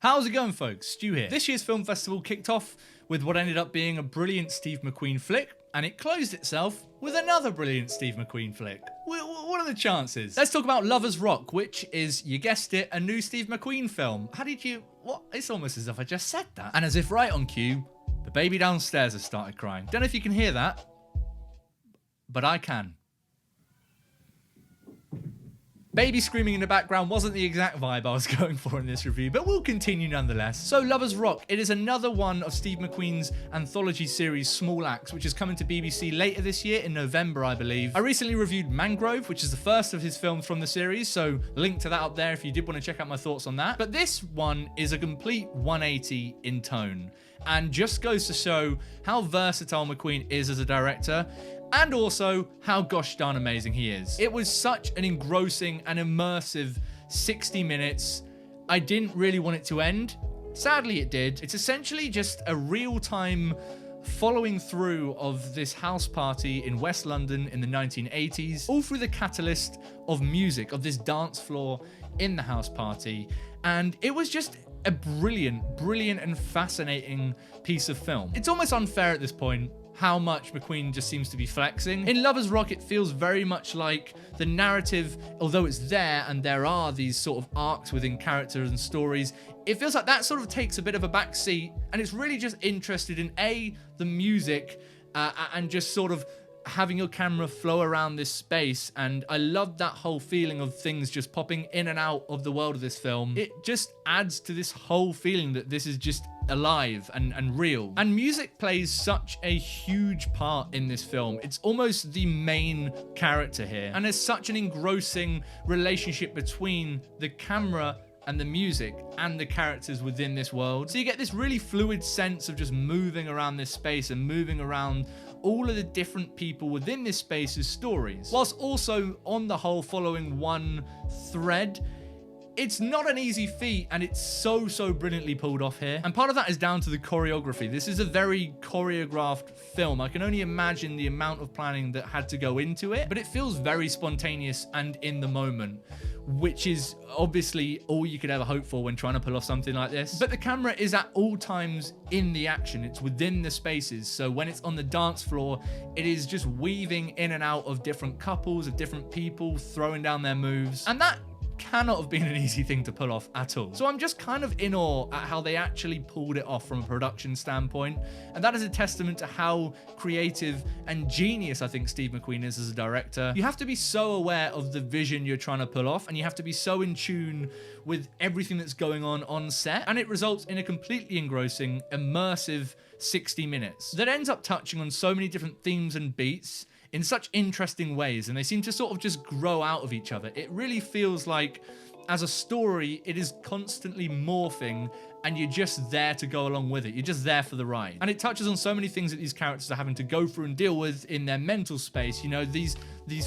How's it going, folks? Stu here. This year's film festival kicked off with what ended up being a brilliant Steve McQueen flick, and it closed itself with another brilliant Steve McQueen flick. What are the chances? Let's talk about Lovers Rock, which is, you guessed it, a new Steve McQueen film. How did you... What? It's almost as if I just said that. And as if right on cue, the baby downstairs has started crying. Don't know if you can hear that, but I can. Baby screaming in the background wasn't the exact vibe I was going for in this review, but we'll continue nonetheless. So Lovers Rock, it is another one of Steve McQueen's anthology series Small Axe, which is coming to BBC later this year in November, I believe. I recently reviewed Mangrove, which is the first of his films from the series, so link to that up there if you did want to check out my thoughts on that. But this one is a complete 180 in tone, and just goes to show how versatile McQueen is as a director, and also how gosh darn amazing he is. It was such an engrossing and immersive 60 minutes. I didn't really want it to end. Sadly, it did. It's essentially just a real-time following through of this house party in West London in the 1980s, all through the catalyst of music, of this dance floor in the house party. And it was just a brilliant and fascinating piece of film. It's almost unfair at this point how much McQueen just seems to be flexing. In Lovers Rock, it feels very much like the narrative, although it's there and there are these sort of arcs within characters and stories, it feels like that sort of takes a bit of a back seat, and it's really just interested in the music and just sort of having your camera flow around this space. And I love that whole feeling of things just popping in and out of the world of this film. It just adds to this whole feeling that this is just alive and real. And music plays such a huge part in this film. It's almost the main character here. And there's such an engrossing relationship between the camera and the music and the characters within this world. So you get this really fluid sense of just moving around this space and moving around all of the different people within this space's stories, whilst also on the whole following one thread. It's not an easy feat, and it's so brilliantly pulled off here. And part of that is down to the choreography. This is a very choreographed film. I can only imagine the amount of planning that had to go into it, but it feels very spontaneous and in the moment, which is obviously all you could ever hope for when trying to pull off something like this. But the camera is at all times in the action. It's within the spaces. So when it's on the dance floor, it is just weaving in and out of different couples, of different people throwing down their moves. And that cannot have been an easy thing to pull off at all. So I'm just kind of in awe at how they actually pulled it off from a production standpoint. And that is a testament to how creative and genius I think Steve McQueen is as a director. You have to be so aware of the vision you're trying to pull off, and you have to be so in tune with everything that's going on set. And it results in a completely engrossing, immersive 60 minutes that ends up touching on so many different themes and beats in such interesting ways, and they seem to sort of just grow out of each other. It really feels like, as a story, it is constantly morphing, and you're just there to go along with it. You're just there for the ride. And it touches on so many things that these characters are having to go through and deal with in their mental space. You know, these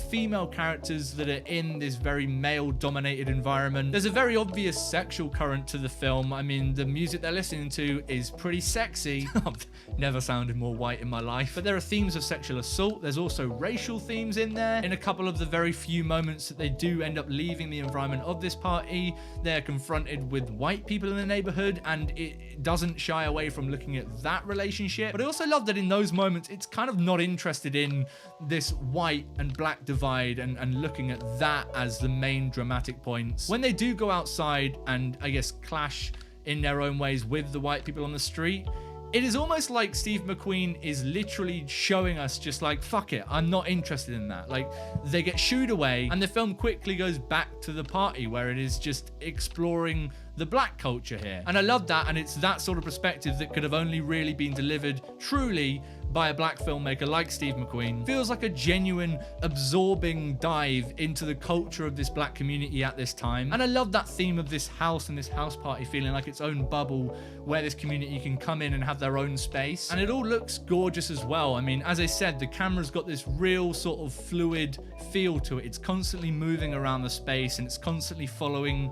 female characters that are in this very male-dominated environment. There's a very obvious sexual current to the film. I mean, the music they're listening to is pretty sexy. I've never sounded more white in my life. But there are themes of sexual assault. There's also racial themes in there. In a couple of the very few moments that they do end up leaving the environment of this party, they're confronted with white people in the neighborhood, and it doesn't shy away from looking at that relationship. But I also love that in those moments, it's kind of not interested in this white and black divide and looking at that as the main dramatic points. When they do go outside and, I guess, clash in their own ways with the white people on the street, it is almost like Steve McQueen is literally showing us just like, fuck it, I'm not interested in that. Like, they get shooed away, and the film quickly goes back to the party where it is just exploring the black culture here. And I love that, and it's that sort of perspective that could have only really been delivered truly by a black filmmaker like Steve McQueen. Feels like a genuine, absorbing dive into the culture of this black community at this time. And I love that theme of this house and this house party feeling like its own bubble where this community can come in and have their own space. And it all looks gorgeous as well. I mean, as I said, the camera's got this real sort of fluid feel to it. It's constantly moving around the space, and it's constantly following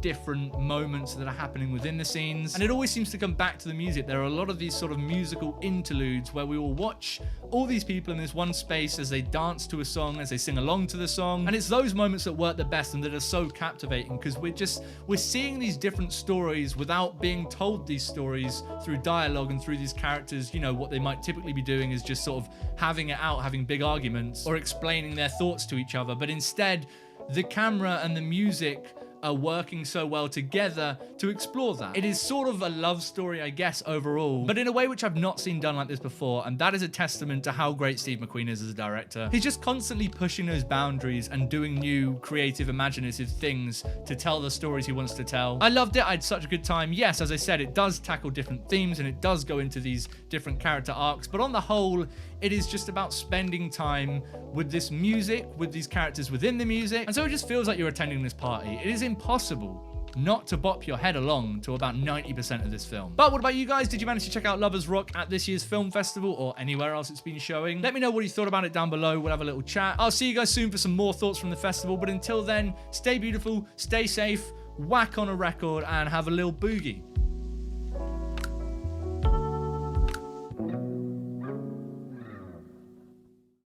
different moments that are happening within the scenes. And it always seems to come back to the music. There are a lot of these sort of musical interludes where we will watch all these people in this one space as they dance to a song, as they sing along to the song. And it's those moments that work the best and that are so captivating, because we're seeing these different stories without being told these stories through dialogue and through these characters. You know, what they might typically be doing is just sort of having it out, having big arguments or explaining their thoughts to each other. But instead, the camera and the music are working so well together to explore that. It is sort of a love story, I guess, overall, but in a way which I've not seen done like this before, and that is a testament to how great Steve McQueen is as a director. He's just constantly pushing those boundaries and doing new, creative, imaginative things to tell the stories he wants to tell. I loved it. I had such a good time. Yes, as I said, it does tackle different themes and it does go into these different character arcs, but on the whole, it is just about spending time with this music, with these characters within the music, and so it just feels like you're attending this party. It is impossible not to bop your head along to about 90% of this film. But what about you guys? Did you manage to check out Lovers Rock at this year's film festival or anywhere else it's been showing? Let me know what you thought about it down below. We'll have a little chat. I'll see you guys soon for some more thoughts from the festival, but until then, stay beautiful, stay safe, whack on a record, and have a little boogie.